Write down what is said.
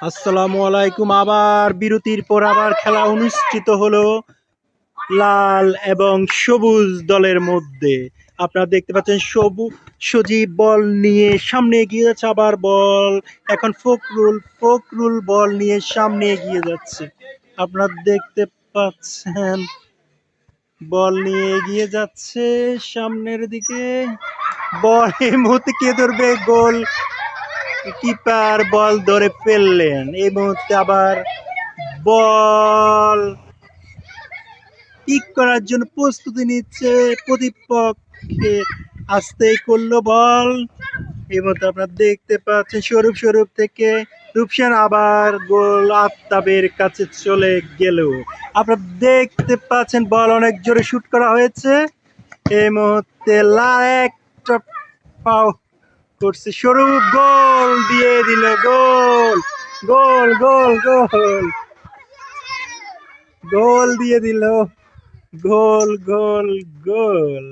আসসালামু আলাইকুম। আবার বিরতির পর আবার খেলা অনুষ্ঠিত হলো লাল এবং সবুজ দলের মধ্যে। আপনারা দেখতে পাচ্ছেন সজীব বল নিয়ে সামনে এগিয়ে যাচ্ছে, আবার বল এখন ফখরুল বল নিয়ে সামনে এগিয়ে যাচ্ছে। আপনারা দেখতে পাচ্ছেন বল নিয়ে এগিয়ে যাচ্ছে সামনের দিকে। বল এই মুহূর্তে কে ধরবে? গোল কিপার বল ধরে ফেললেন। এই মুহূর্তে আবার বল কিক করার জন্য প্রস্তুতি নিচ্ছে প্রতিপক্ষে। আস্তেই করলো বল। এই মুহূর্তে আপনারা দেখতে পাচ্ছেন স্বরূপ থেকে রূপসান, আবার গোল আফতাবের কাছে চলে গেল। আপনারা দেখতে পাচ্ছেন বল অনেক জোরে শুট করা হয়েছে। এই মুহূর্তে একটা পাও করছে স্বরূপ, গোল দিয়ে দিল। গোল গোল গোল গোল গোল দিয়ে দিল। গোল গোল গোল।